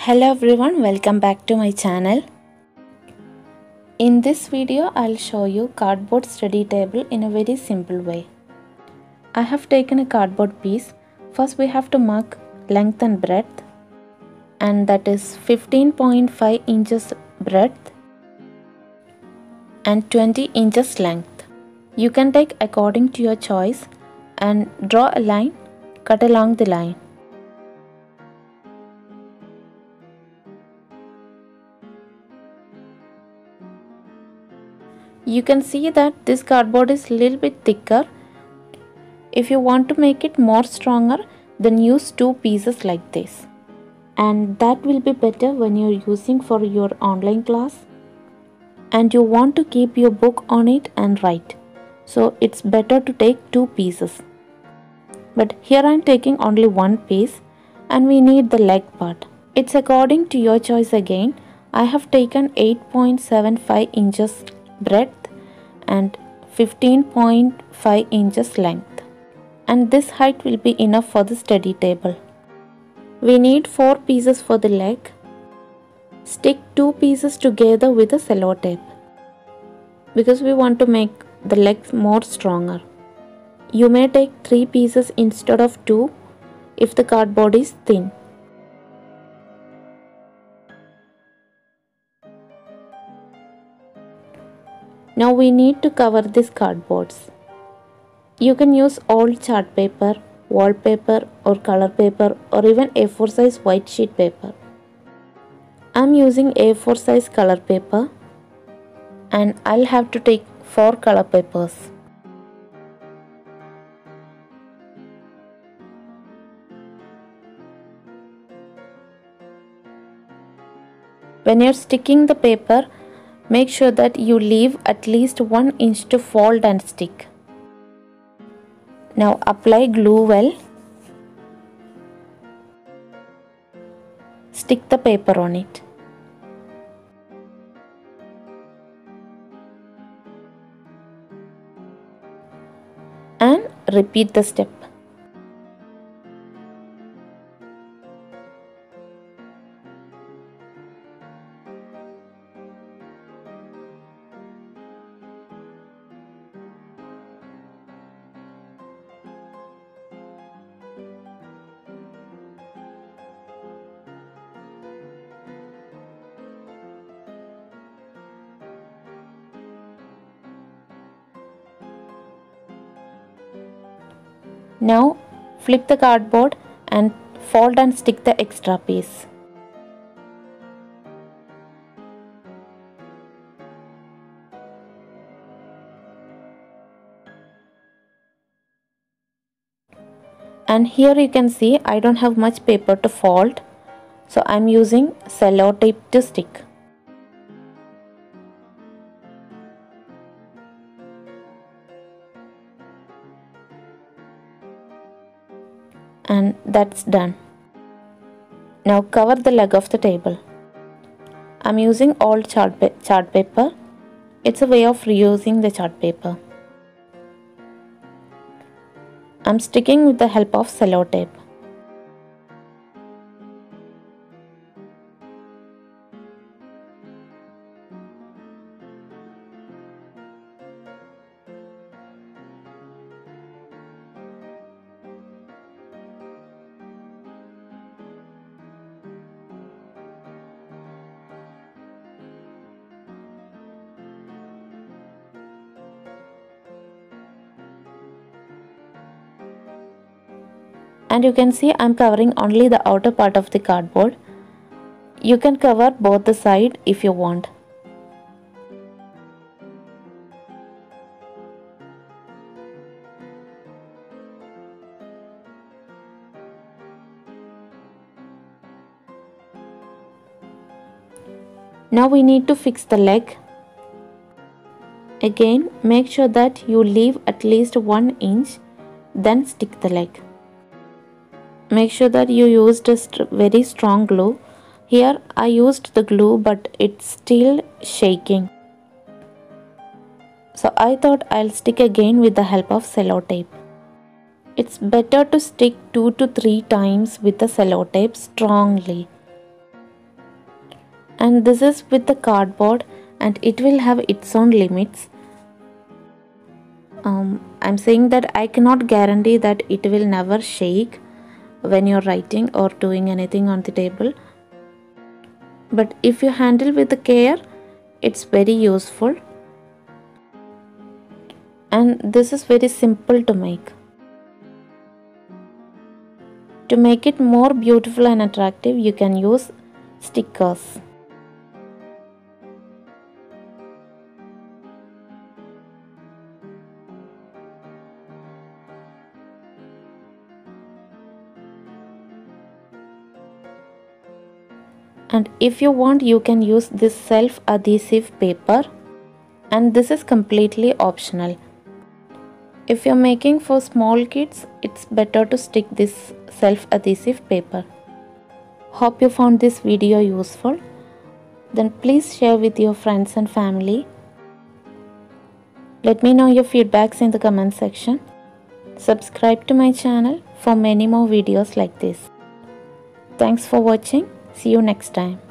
Hello everyone, welcome back to my channel. In this video, I'll show you cardboard study table in a very simple way. I have taken a cardboard piece. First we have to mark length and breadth, and that is 15.5 inches breadth and 20 inches length. You can take according to your choice and draw a line, cut along the line. You can see that this cardboard is a little bit thicker. If you want to make it more stronger, then use two pieces like this. And that will be better when you're using for your online class and you want to keep your book on it and write. So it's better to take two pieces. But here I'm taking only one piece and we need the leg part. It's according to your choice again. I have taken 8.75 inches breadth and 15.5 inches length, and this height will be enough for the study table. We need 4 pieces for the leg. Stick 2 pieces together with a cello tape because we want to make the legs more stronger. You may take 3 pieces instead of 2 if the cardboard is thin. Now we need to cover these cardboards. You can use old chart paper, wallpaper or color paper or even A4 size white sheet paper. I'm using A4 size color paper and I'll have to take 4 color papers. When you're sticking the paper, make sure that you leave at least 1 inch to fold and stick. Now apply glue well. Stick the paper on it. And repeat the step. Now flip the cardboard and fold and stick the extra piece. And here you can see I don't have much paper to fold, so I'm using cello tape to stick. And that's done. Now cover the leg of the table. I'm using old chart paper. It's a way of reusing the chart paper. I'm sticking with the help of cello tape. And you can see I'm covering only the outer part of the cardboard. You can cover both the side if you want. Now we need to fix the leg. Again, make sure that you leave at least 1 inch, then stick the leg. Make sure that you used a very strong glue. Here I used the glue but it's still shaking. So I thought I'll stick again with the help of cello tape. It's better to stick 2 to 3 times with the cello tape strongly. and this is with the cardboard and it will have its own limits. I'm saying that I cannot guarantee that it will never shake when you're writing or doing anything on the table, but if you handle with care, it's very useful, and this is very simple to make. To make it more beautiful and attractive, you can use stickers. And if you want, you can use this self-adhesive paper, and this is completely optional. If you're making for small kids, it's better to stick this self-adhesive paper. Hope you found this video useful. Then please share with your friends and family. Let me know your feedbacks in the comment section. Subscribe to my channel for many more videos like this. Thanks for watching. See you next time.